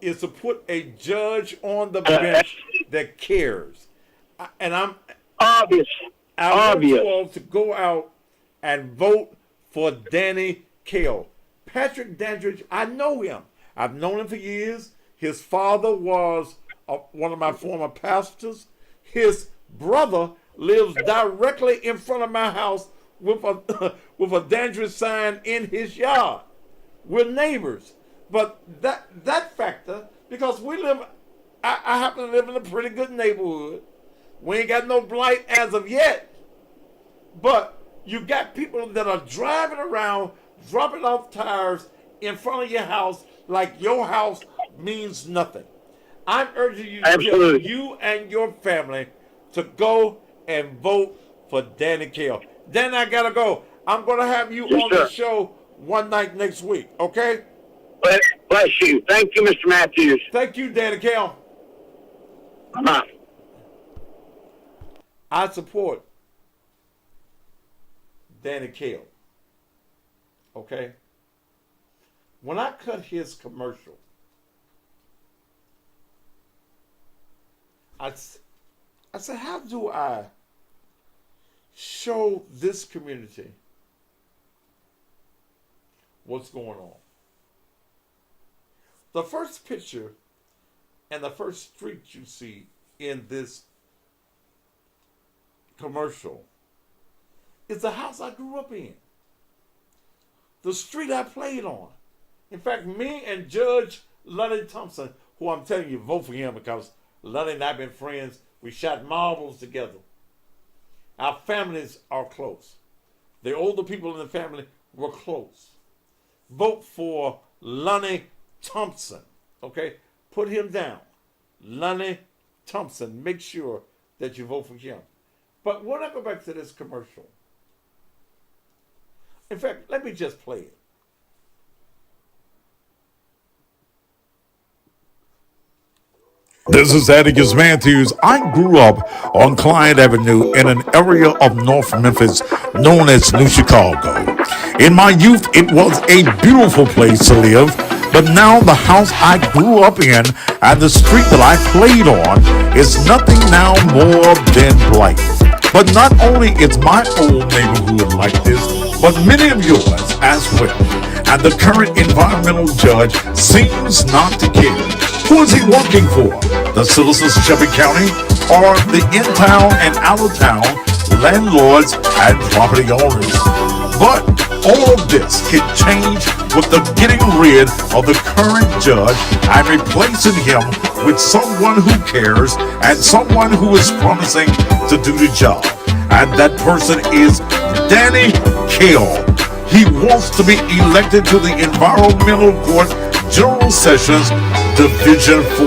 is to put a judge on the bench that cares. I'm obvious. I want you all to go out and vote for Danny Kale. Patrick Dandridge, I know him. I've known him for years. His father was one of my former pastors. His brother lives directly in front of my house with a Dandridge sign in his yard. We're neighbors. But that factor, because I happen to live in a pretty good neighborhood. We ain't got no blight as of yet. But you got people that are driving around, dropping off tires in front of your house like your house means nothing. I'm urging you, Absolutely. you and your family, to go and vote for Danny Kale. Then I gotta go. I'm gonna have you Yes, on the sir. show one night next week. Okay? Bless you. Thank you, Mr. Matthews. Thank you, Danny Kale. Bye. I support Danny Kale. Okay? When I cut his commercial, I said, how do I show this community what's going on? The first picture and the first street you see in this commercial is the house I grew up in, the street I played on. In fact, me and Judge Lundy Thompson, who I'm telling you, vote for him because Lundy and I have been friends. We shot marbles together. Our families are close. The older people in the family were close. Vote for Lundy Thompson. Okay? Put him down. Lundy Thompson. Make sure that you vote for him. But when I go back to this commercial, in fact, let me just play it. This is Atticus Matthews. I grew up on Clyde Avenue in an area of North Memphis known as New Chicago. In my youth, it was a beautiful place to live, but now the house I grew up in and the street that I played on is nothing now more than blight. But not only is my old neighborhood like this, but many of yours as well. And the current environmental judge seems not to care. Who is he working for? The citizens of Shelby County or the in-town and out-of-town landlords and property owners? But all of this can change with the getting rid of the current judge and replacing him with someone who cares and someone who is promising to do the job. And that person is Danny Kale. He wants to be elected to the Environmental Court General Sessions Division 4.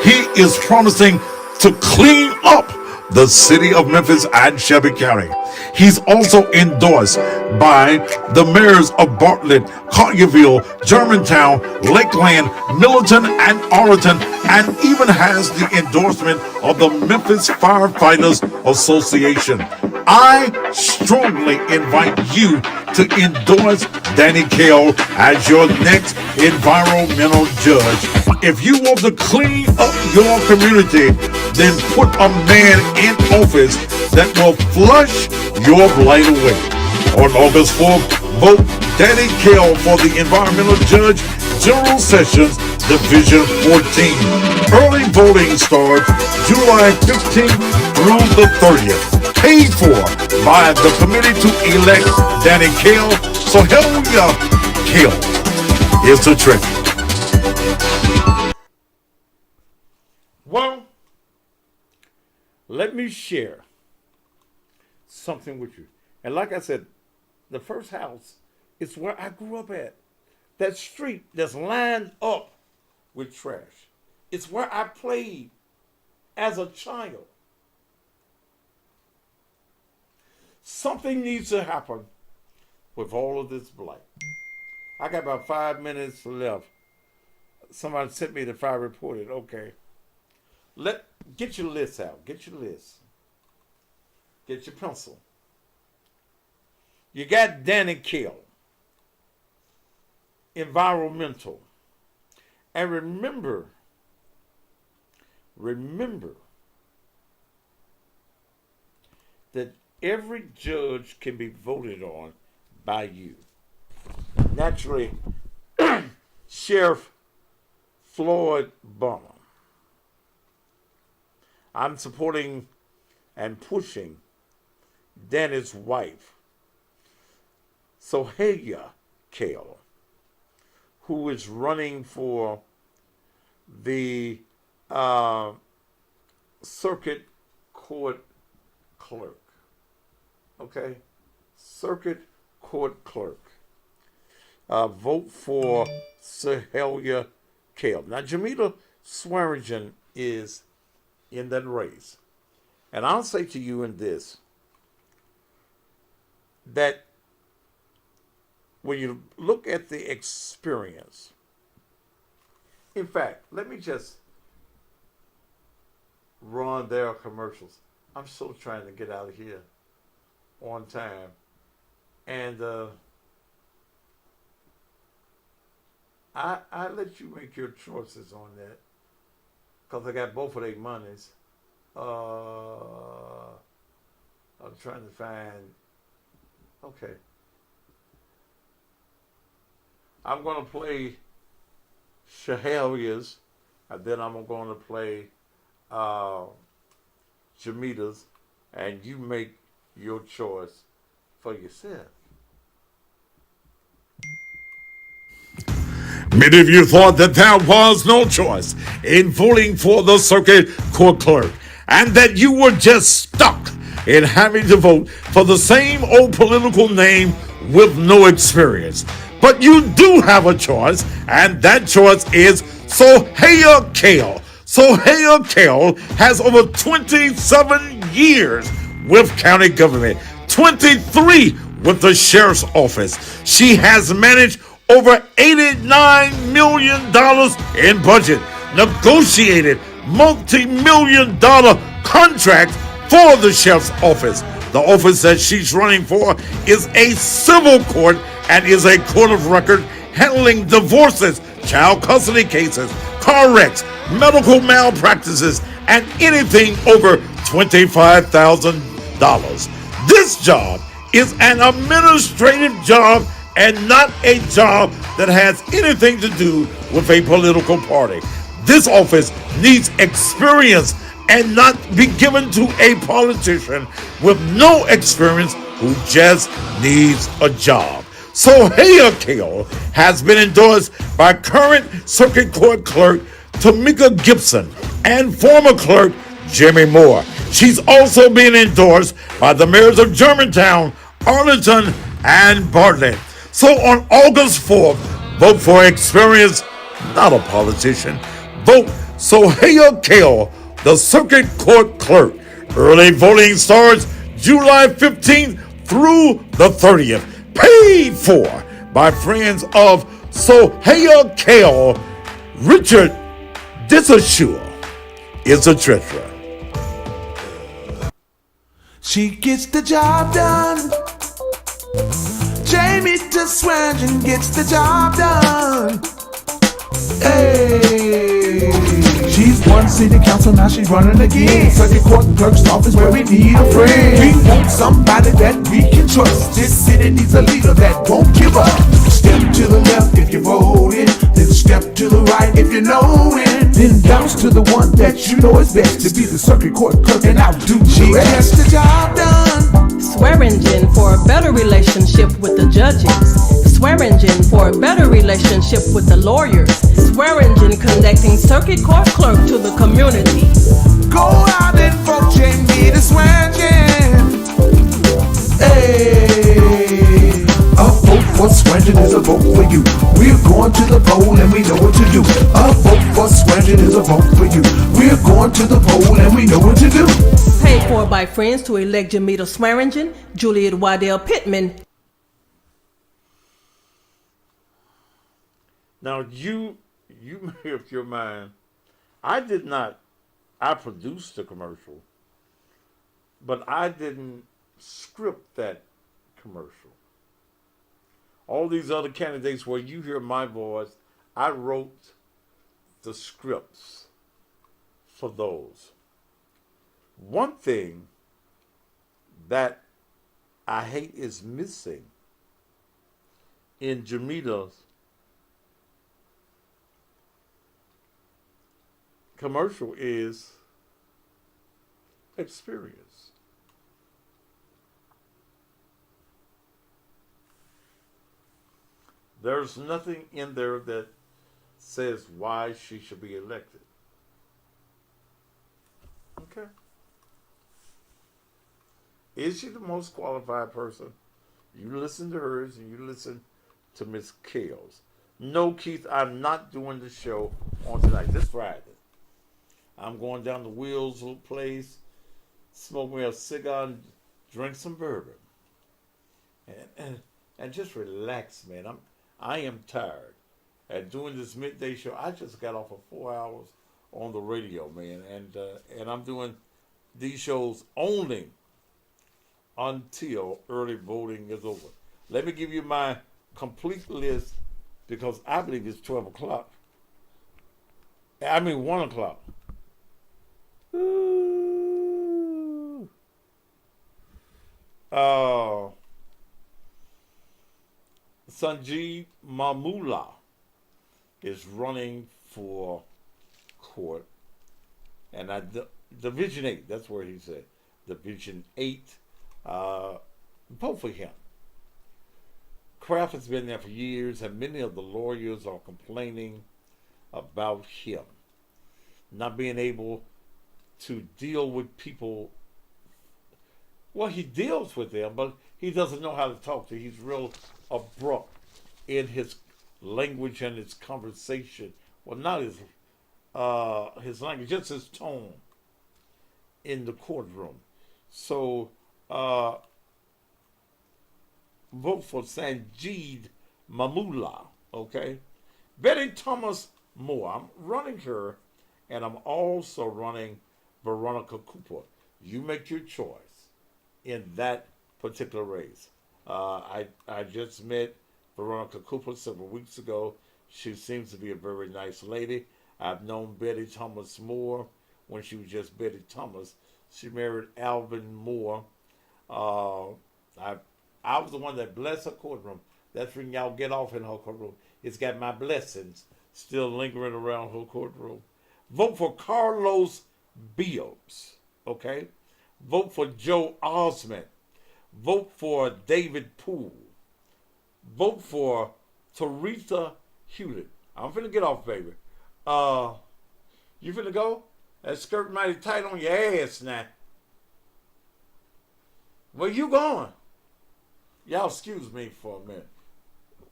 He is promising to clean up the city of Memphis and Shelby County. He's also endorsed by the mayors of Bartlett, Collierville, Germantown, Lakeland, Milton, and Arlington, and even has the endorsement of the Memphis Firefighters Association. I strongly invite you to endorse Danny Kale as your next environmental judge. If you want to clean up your community, then put a man in office that will flush your blight away. On August 4th, vote Danny Kale for the Environmental Judge General Sessions Division 14. Early voting starts July 15th through the 30th. Paid for by the committee to elect Danny Kale. So hell yeah, Kale is the trick. Well, let me share something with you. And like I said, the first house is where I grew up at. That street that's lined up with trash. It's where I played as a child. Something needs to happen with all of this blight. I got about 5 minutes left. Somebody sent me the fire reported. Okay. Get your list out. Get your list. Get your pencil. You got Danny Kale. Environmental. And remember that every judge can be voted on by you. Naturally, Sheriff Floyd Bonner. I'm supporting and pushing Danny's wife, Sohalia Kale, who is running for the circuit court clerk. Okay? Circuit court clerk. Vote for Sohalia Kale. Now, Jamila Swearingen is in that race. And I'll say to you in this, that when you look at the experience, in fact, let me just run their commercials. I'm so trying to get out of here on time. And I let you make your choices on that because I got both of their monies. I'm trying to find. Okay. I'm going to play Shahelia's, and then I'm going to play Jamita's, and you make your choice for yourself. Many of you thought that there was no choice in voting for the circuit court clerk and that you were just stuck in having to vote for the same old political name with no experience. But you do have a choice, and that choice is Sohaya Kale. Sohaya Kale has over 27 years with county government, 23 with the sheriff's office. She has managed over $89 million in budget, negotiated multi-million-dollar contracts for the sheriff's office. The office that she's running for is a civil court and is a court of record handling divorces, child custody cases, car wrecks, medical malpractices, and anything over $25,000. This job is an administrative job and not a job that has anything to do with a political party. This office needs experience and not be given to a politician with no experience who just needs a job. Sohaya Kale has been endorsed by current Circuit Court Clerk Tamika Gibson and former clerk Jimmy Moore. She's also been endorsed by the mayors of Germantown, Arlington, and Bartlett. So on August 4th, vote for experience, not a politician. Vote Sohaya Kale, the Circuit Court Clerk. Early voting starts July 15th through the 30th. Paid for by friends of Sohaya Kale. Richard Disashua is a treasurer. She gets the job done. Jamie DeSwangen gets the job done. Hey, she's won city council, now she's running again. Circuit court clerk's office where we need a friend. We want somebody that we can trust. This city needs a leader that won't give up. Step to the left if you're voting, then step to the right if you know it. Then bounce to the one that you know is best to be the circuit court clerk and outdo she gets the job done. Swearingen for a better relationship with the judges. Swearingen for a better relationship with the lawyers. Swearingen connecting circuit court clerk to the community. Go out and vote Jamie DeSwangen. Hey, a vote for Swearingen is a vote for you. We're going to the poll and we know what to do. A vote for Swearingen is a vote for you. We're going to the poll and we know what to do. Paid for by friends to elect Jamita Swearingen, Juliet Waddell Pittman. Now you made up your mind. I produced the commercial, but I didn't script that commercial. All these other candidates where you hear my voice, I wrote the scripts for those. One thing that I hate is missing in Jamita's commercial is experience. There's nothing in there that says why she should be elected. Okay. Is she the most qualified person? You listen to hers and you listen to Miss Kale's. No, Keith, I'm not doing the show on tonight. This Friday. I'm going down to Will's little place, smoke me a cigar, and drink some bourbon, and just relax, man. I am tired. And doing this midday show, I just got off of 4 hours on the radio, man, and I'm doing these shows only until early voting is over. Let me give you my complete list because I believe it's 12 o'clock. 1 o'clock. Ooh. Sanjeev Mamula is running for court, and Division 8, that's where he said, Division 8, vote for him. Kraft has been there for years, and many of the lawyers are complaining about him not being able to deal with people. Well, he deals with them, but he doesn't know how to talk to them. He's real abrupt in his language and his conversation. Well, not his language, just his tone in the courtroom. So, vote for Sanjeev Mamula, okay? Betty Thomas Moore. I'm running her, and I'm also running Veronica Cooper. You make your choice in that particular race. I just met Veronica Cooper several weeks ago. She seems to be a very nice lady. I've known Betty Thomas Moore when she was just Betty Thomas. She married Alvin Moore. I was the one that blessed her courtroom. That's when y'all get off in her courtroom. It's got my blessings still lingering around her courtroom. Vote for Carlos Bills, okay? Vote for Joe Osment. Vote for David Poole. Vote for Teresa Hewlett. I'm finna get off, baby. You finna go? That skirt mighty tight on your ass now. Where you going? Y'all excuse me for a minute.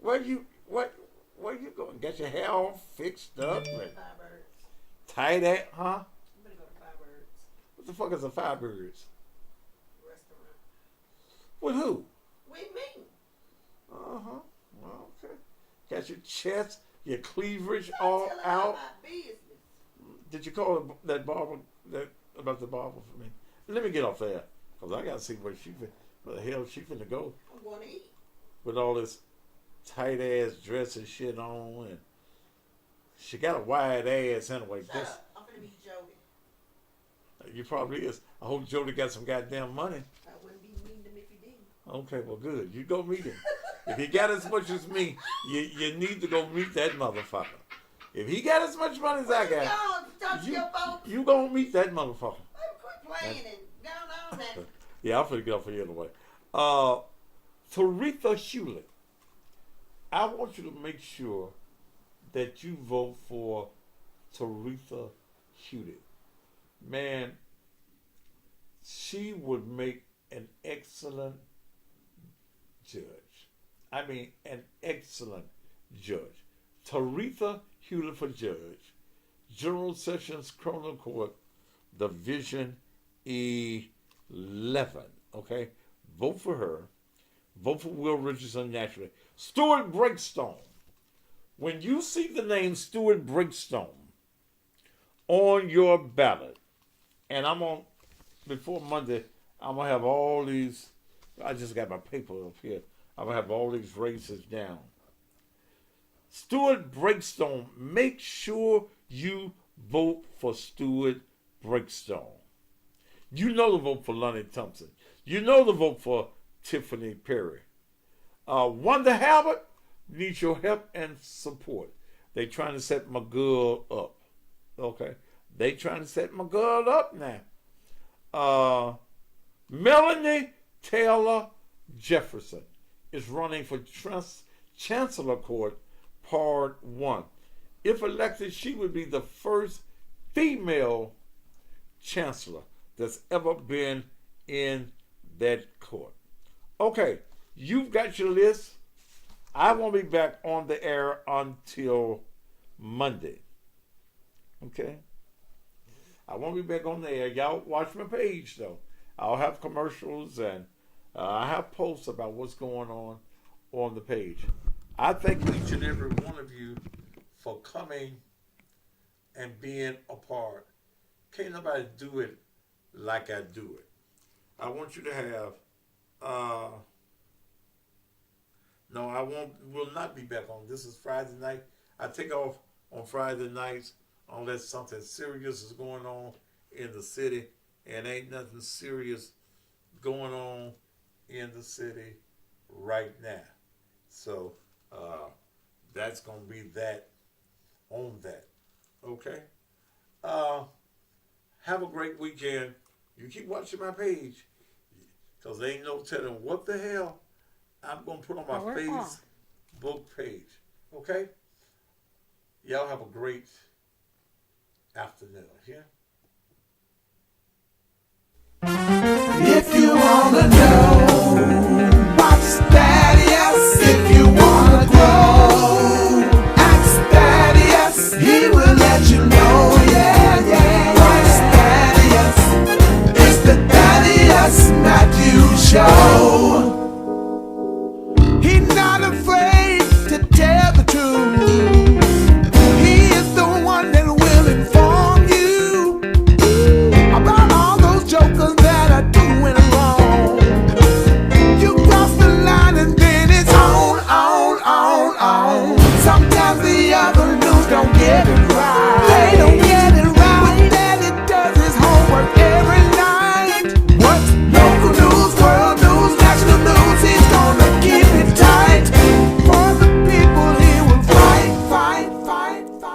Where you going? Got your hair all fixed up? And tight at, huh? I'm gonna go to Firebirds What the fuck is a Firebirds? restaurant. With who? With me. Uh-huh. Well, okay. Got your chest, your cleavage Don't all tell her out. my business. Did you call that barber about the barber for me? Let me get off there, cause I gotta see where the hell she finna go I'm going to eat. with all this tight ass dress and shit on, and she got a wide ass anyway. Shut up. I'm gonna be Jody. You probably is. I hope Jody got some goddamn money. I wouldn't be meeting him if he didn't. Okay, well, good. You go meet him. If he got as much as me, you need to go meet that motherfucker. If he got as much money as I got, Talk to your folks. you gonna meet that motherfucker. Quit playing and go on now. Yeah, I'm finna get off of here anyway. Teresa Hewlett, I want you to make sure that you vote for Teresa Hewlett. Man, she would make an excellent judge. I mean, an excellent judge. Teresa Hewlett for judge. General Sessions Criminal Court, Division 11. Okay? Vote for her. Vote for Will Richardson naturally. Stuart Breakstone. When you see the name Stuart Breakstone on your ballot, and before Monday, I'm going to have all these, I just got my paper up here. I'm going to have all these races down. Stuart Breakstone, make sure you vote for Stuart Breakstone. You know the vote for Lonnie Thompson. You know the vote for Tiffany Perry. Wanda Halbert needs your help and support. They trying to set my girl up. Okay? They trying to set my girl up now. Melanie Taylor Jefferson is running for Chancellor Court, Part 1. If elected, she would be the first female chancellor that's ever been in that court. Okay, you've got your list. I won't be back on the air until Monday. Okay? I won't be back on there. Y'all watch my page though. I'll have commercials and I have posts about what's going on the page. I thank each and every one of you for coming and being a part. Can't nobody do it like I do it. I want you to have no, I will not be back on. This is Friday night. I take off on Friday nights unless something serious is going on in the city, and ain't nothing serious going on in the city right now. So that's gonna be that on that. Okay. Have a great weekend. You keep watching my page, because there ain't no telling what the hell I'm going to put on my Facebook page. Okay? Y'all have a great afternoon. Yeah? If you wanna know, watch Thaddeus. If you wanna grow, ask Thaddeus. He will let you know. Yeah, yeah, watch Thaddeus. It's the Thaddeus Matthews Show. He's not afraid to tell the truth. He is the one that will inform you about all those jokers that are doing wrong. You cross the line and then it's on. Sometimes the other news don't get it right.